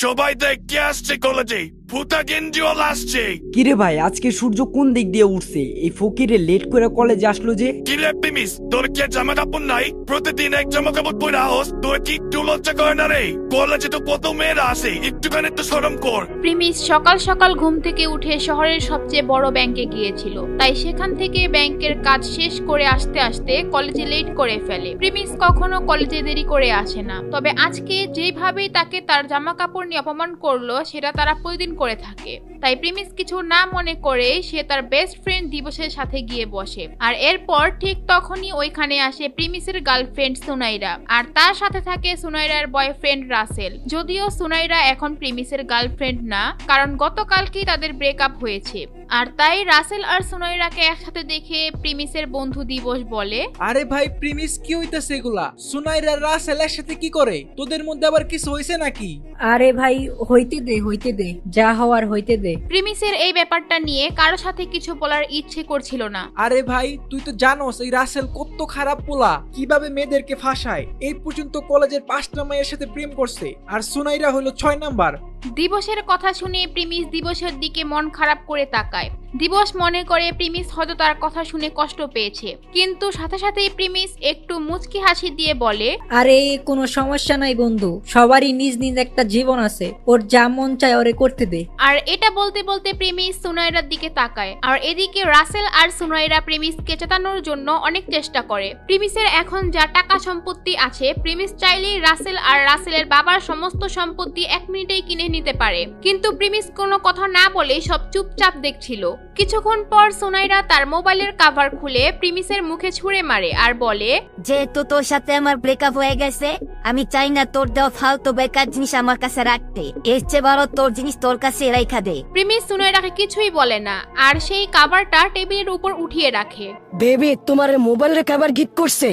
সবাই দেখতে আসছে কলেজে, ভূতা গেঞ্জিওয়াল আসছে। কিরে ভাই, আজকে সূর্য কোন দিক দিয়ে উঠছে? এই ফকিরে লেট করে কলেজে আসলো যে। কিরে প্রিমিস, তোর কি আর জামা কাপড় নাই? প্রতিদিন এক জামা কাপড় পরে আহস, তোর কি একটু লজ্জা করে না রে? কলেজে তো কত মেয়েরা আসে, একটুখানি তো শরম কর। প্রিমিস সকাল সকাল ঘুম থেকে উঠে শহরের সবচেয়ে বড় ব্যাংকে গিয়েছিল, তাই সেখান থেকে ব্যাংকের কাজ শেষ করে আসতে আসতে কলেজে লেট করে ফেলে। প্রিমিস কখনো কলেজে দেরি করে আসে না, তবে আজকে যেভাবেই তাকে তার জামা কাপড় নিয়ে অপমান করলো সেটা তারা প্রতিদিন করে থাকে। তাই প্রিমিস কিছু না মনে করে সে তার বেস্ট ফ্রেন্ড দিবসের সাথে গিয়ে বসে। আর এরপর ঠিক তখনই ওইখানে আসে প্রিমিসের গার্লফ্রেন্ড সুনাইরা, আর তার সাথে থাকে সুনাইরার বয়ফ্রেন্ড রাসেল। যদিও সুনাইরা এখন প্রিমিসের গার্লফ্রেন্ড না, কারণ গতকালকেই তাদের ব্রেকআপ হয়েছে। আর তাই রাসেল আর সুনাইরাকে একসাথে দেখে প্রিমিসের বন্ধু দিবস বলে, আরে ভাই প্রিমিস, কি হইতাছে এগুলা? সুনাইরা রাসেল একসাথে কি করে? তোদের মধ্যে আবার কিছু হইছে নাকি? আরে ভাই হইতে দে, যা হওয়ার হইতে দে। প্রিমিসের এই ব্যাপারটা নিয়ে কারো সাথে কিছু বলার ইচ্ছে করছিল না। আরে ভাই, তুই তো জানোস এই রাসেল কত খারাপ পোলা, কিভাবে মেয়েদেরকে ফাঁসায়। এই পর্যন্ত কলেজের 5টা মেয়ের সাথে প্রেম করছে, আর সুনাইরা হলো 6 নাম্বার। দিবসের কথা শুনে প্রিমিস দিবসের দিকে মন খারাপ করে তাকায়। দিবস মনে করে প্রিমিস হয়তো তার কথা শুনে কষ্ট পেয়েছে, কিন্তু সাথে সাথেই প্রিমিস একটু মুচকি হাসি দিয়ে বলে, আরে কোনো সমস্যা নাই বন্ধু, সবারই নিজ নিজ একটা জীবন আছে, ওর যা মন চায় ওরে করতে দে। আর এটা বলতে বলতে প্রিমিস সুনাইরার দিকে তাকায়। আর এদিকে রাসেল আর সুনাইরা প্রিমিসকে চেতানোর জন্য অনেক চেষ্টা করে। প্রিমিসের এখন যা টাকা সম্পত্তি আছে, প্রিমিস চাইলেই রাসেল আর রাসেলের বাবার সমস্ত সম্পত্তি 1 মিনিটেই কিনে নিতে পারে, কিন্তু প্রিমিস কোনো কথা না বলে সব চুপচাপ দেখছিল। কিছুক্ষণ পর সুনাইরা তার মোবাইলের কভার খুলে প্রিমিসের মুখে ছুঁড়ে মারে আর বলে, যেহেতু তোর সাথে আমার ব্রেকআপ হয়ে গেছে, আমি চাই না তোর দেওয়া ফালতু বেকার জিনিস আমার কাছে রাখতে। এর চেয়ে ভালো তোর জিনিস তোর কাছে রাইখা দে। প্রিমিস সুনাইরাকে কিছুই বলে না, আর সেই কভারটা টেবিলের উপর উঠিয়ে রাখে। বেবি, তোমার মোবাইলের কভার গিফট করছে?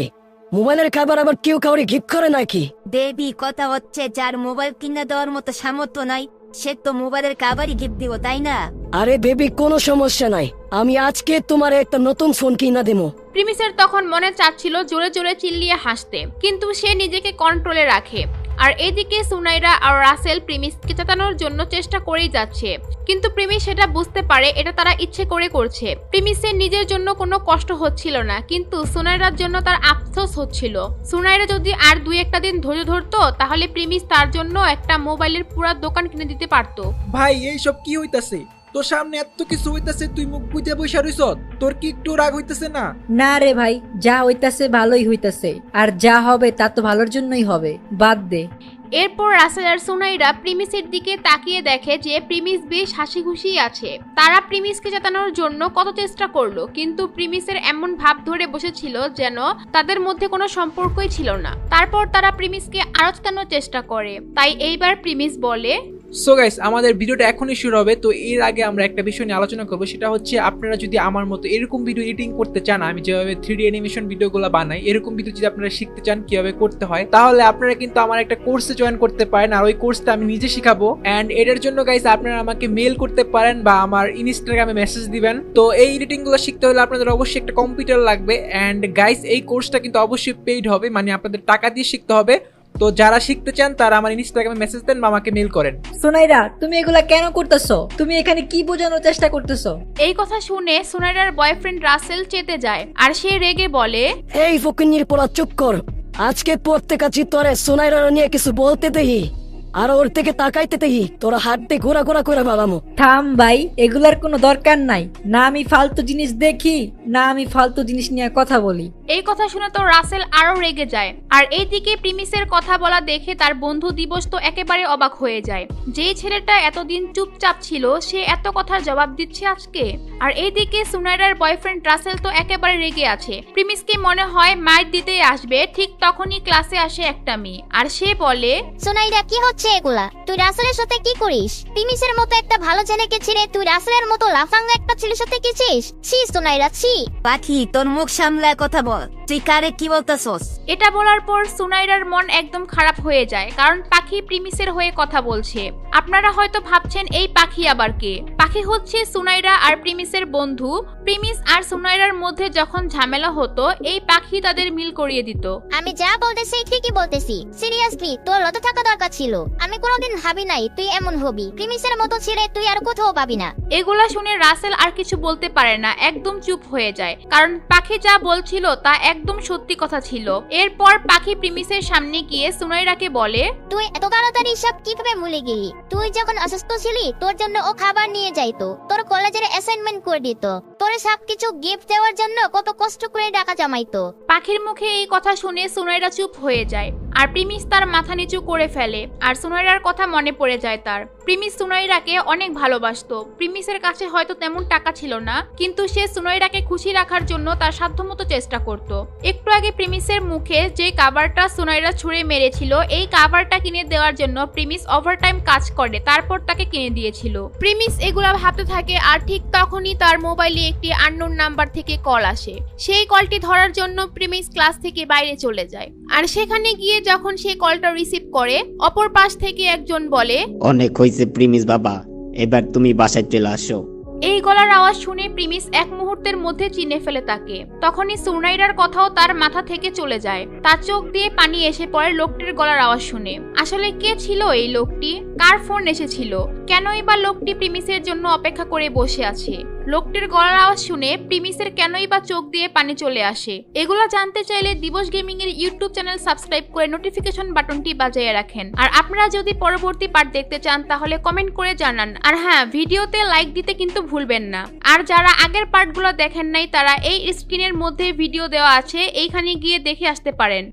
মোবাইলের কভার আবার কেউ কাউরে গিফট করে নাকি? বেবি, কথা হচ্ছে যার মোবাইল কিনে দেওয়ার মতো সামর্থ্য নাই, সে তো মোবাইলের কভারই গিফট দিব, তাই না? আরে বেবি, কোনো সমস্যা নাই, আমি আজকে তোমার একটা নতুন ফোন কিনা দেবো। প্রিমিসের তখন মনে চাচ্ছিল জোরে জোরে চিল্লিয়ে হাসতে, কিন্তু সে নিজেকে কন্ট্রোলে রাখে। আর এদিকে সুনাইরা আর রাসেল প্রিমিসকে চেতানোর জন্য চেষ্টা করেই যাচ্ছে, কিন্তু প্রিমিস সেটা বুঝতে পারে এটা তারা ইচ্ছে করে করছে। প্রিমিসের নিজের জন্য কোনো কষ্ট হচ্ছিল না, কিন্তু সুনাইরার জন্য তার আফসোস হচ্ছিল। সুনাইরা যদি আর 2-1 দিন ধৈর্য ধরতো, তাহলে প্রিমিস তার জন্য একটা মোবাইলের পুরো দোকান কিনে দিতে পারতো। ভাই এইসব কি হইতাছে? তোর সামনে এত কিছু হইতাছে, তুই মুখ বুঝে বসে রইছ। তোর কি একটু রাগ হইতাছে না? না রে ভাই, যা হইতাছে ভালোই হইতাছে, আর যা হবে তা তো ভালোর জন্যই হবে, বাদ দে। এরপর রাসেল আর সুনাইরা প্রিমিসের দিকে তাকিয়ে দেখে যে প্রিমিস বেশ হাসি খুশি আছে। তারা প্রিমিসকে জেতানোর জন্য কত চেষ্টা করলো, কিন্তু প্রিমিসের এমন ভাব ধরে বসেছিল যেন তাদের মধ্যে কোনো সম্পর্কই ছিল না। তারপর তারা প্রিমিসকে আরো জেতানোর চেষ্টা করে। তাই এইবার প্রিমিস বলে, সো গাইস, আমাদের ভিডিওটা এখনই শুরু হবে। তো এর আগে আমরা একটা বিষয় নিয়ে আলোচনা করবো, সেটা হচ্ছে আপনারা যদি আমার মতো এরকম ভিডিও এডিটিং করতে চান, আমি যেভাবে 3D অ্যানিমেশন ভিডিওগুলো বানাই, এরকম ভিডিও যদি আপনারা শিখতে চান কিভাবে করতে হয়, তাহলে আপনারা কিন্তু আমার একটা কোর্সে জয়েন করতে পারেন। আর ওই কোর্সটা আমি নিজে শিখাবো। এন্ড এটার জন্য গাইস আপনারা আমাকে মেল করতে পারেন বা আমার ইনস্টাগ্রামে মেসেজ দিবেন। তো এই এডিটিং গুলো শিখতে হলে আপনাদের অবশ্যই একটা কম্পিউটার লাগবে। এন্ড গাইস, এই কোর্সটা কিন্তু অবশ্যই পেইড হবে, মানে আপনাদের টাকা দিয়ে শিখতে হবে। তো যারা শিখতে চান তারা আমার ইনস্টাগ্রামে মেসেজ দেন বা আমাকে মেল করেন। সুনাইরা, তুমি এগুলা কেন করতেছো? তুমি এখানে কি বোঝানোর চেষ্টা করতেছো? এই কথা শুনে সুনাইরার বয়ফ্রেন্ড রাসেল চেতে যায়, আর সে রেগে বলে, এই ফকিন্নির পোলা, চুপ কর। আজকে পড়তে কাছি তোরে সোনাইরা নিয়ে কিছু বলতে দেহি, আর ওর থেকে তাকাইতে দেহি, তোরা হাত দিয়ে ঘোরা ঘোরা করে বাবামো। থাম ভাই, এগুলার কোনো দরকার নাই। না আমি ফালতু জিনিস দেখি, না আমি ফালতু জিনিস নিয়ে কথা বলি। এই কথা শুনে তো রাসেল আরো রেগে যায়। আর এইদিকে প্রিমিসের কথা বলা দেখে তার বন্ধু দিবস তো একেবারে অবাক হয়ে যায়। যেই ছেলেটা এতদিন চুপচাপ ছিল, সে এত কথার জবাব দিচ্ছে আজকে। আর এইদিকে সুনাইরার বয়ফ্রেন্ড রাসেল তো একেবারে রেগে আছে। প্রিমিসকে মনে হয় মাইর দিতেই আসবে, ঠিক তখনই ক্লাসে আসে একটা মেয়ে, আর সে বলে, সুনাইরা, কি হচ্ছে এগুলা? তুই রাসেলের সাথে কি করিস? প্রিমিসের মতো একটা ভালো ছেলেকে ছেড়ে তুই রাসেলের মতো লাফাঙ্গা একটা ছেলের সাথে গেছিস? ছি সুনাইরা, ছি। পাখি, তোর মুখ সামলায় কথা বল। তুই কারে কি বলতেছস? এটা বলার পর সুনাইরার মন একদম খারাপ হয়ে যায়, কারণ পাখি প্রিমিসের হয়ে কথা বলছে। আপনারা হয়তো ভাবছেন এই পাখি আবার কে? পাখি হচ্ছে সুনাইরা আর প্রিমিসের বন্ধু। প্রিমিস আর সুনাইরার মধ্যে যখন ঝামেলা হতো, এই পাখি তাদের মিল করিয়ে দিত। আমি যা বলতেছি ঠিকই বলতেছি। সিরিয়াসলি তোর লজ্জা থাকা দরকার ছিল। আমি কোনোদিন ভাবি নাই তুই এমন হবি। প্রিমিসের মতো ছেলে তুই আর কোথাও পাবি না। এগুলা শুনে রাসেল আর কিছু বলতে পারে না, একদম চুপ হয়ে যায়, কারণ পাখি যা বলছিল তা একদম সত্যি কথা ছিল। এরপর পাখি প্রিমিসের সামনে গিয়ে সুনাইরাকে বলে, তুই এত তাড়াতাড়ি সব কিভাবে ভুলে গেলি? তুই যখন অসুস্থ ছিলি তোর জন্য ও খাবার নিয়ে যাইতো, তোর কলেজের অ্যাসাইনমেন্ট করে দিত, তোর সবকিছু গিফট দেওয়ার জন্য কত কষ্ট করে টাকা জমাইতো। পাখির মুখে এই কথা শুনে সুনাইরা চুপ হয়ে যায়, আর প্রিমিস তার মাথা নিচু করে ফেলে, আর সুনাইরার কথা মনে পড়ে যায় তার। প্রিমিস সুনাইরাকে অনেক ভালোবাসতো। প্রিমিসের কাছে হয়তো তেমন টাকা ছিল না, কিন্তু সে সুনাইরাকে খুশি রাখার জন্য তার সাধ্যমতো চেষ্টা করত। একটু আগে প্রিমিসের মুখে যে কাভারটা সুনাইরা ছুঁড়ে মেরেছিল, এই কাভারটা কিনে দেওয়ার জন্য প্রিমিস ওভারটাইম কাজ করে, তারপর তাকে কিনে দিয়েছিল। প্রিমিস এগুলা ভাবতে থাকে, আর ঠিক তখনই তার মোবাইলে একটি আননোন নাম্বার থেকে কল আসে। সেই কলটি ধরার জন্য প্রিমিস ক্লাস থেকে বাইরে চলে যায়, আর সেখানে গিয়ে যখন সে কলটা রিসিভ করে, অপর পাশ থেকে একজন বলে, অনেক হয়েছে প্রিমিস বাবা, এবার তুমি বাসায় চলে আসো। এই গলার আওয়াজ শুনে প্রিমিস এক মুহূর্তের মধ্যে চিনে ফেলে তাকে। তখনই সুনাইরার কথাও তার মাথা থেকে চলে যায়, তার চোখ দিয়ে পানি এসে পড়ে লোকটির গলার আওয়াজ শুনে। আসলে কে ছিল এই লোকটি? কার ফোন এসেছিল? কেনই বা লোকটি প্রিমিসের জন্য অপেক্ষা করে বসে আছে? লোকটির গলার আওয়াজ শুনে প্রিমিসের কেনই বা চোখ দিয়ে পানি চলে আসে? এগুলো জানতে চাইলে দিবস গেমিং এর ইউটিউব চ্যানেল সাবস্ক্রাইব করে নোটিফিকেশন বাটনটি বাজিয়ে রাখেন। আর আপনারা যদি পরবর্তী পার্ট দেখতে চান তাহলে কমেন্ট করে জানান। আর হ্যাঁ, ভিডিওতে লাইক দিতে কিন্তু ভুলবেন না। আর যারা আগের পার্টগুলো দেখেন নাই, তারা এই স্ক্রিনের মধ্যে ভিডিও দেওয়া আছে, এইখানে গিয়ে দেখে আসতে পারেন।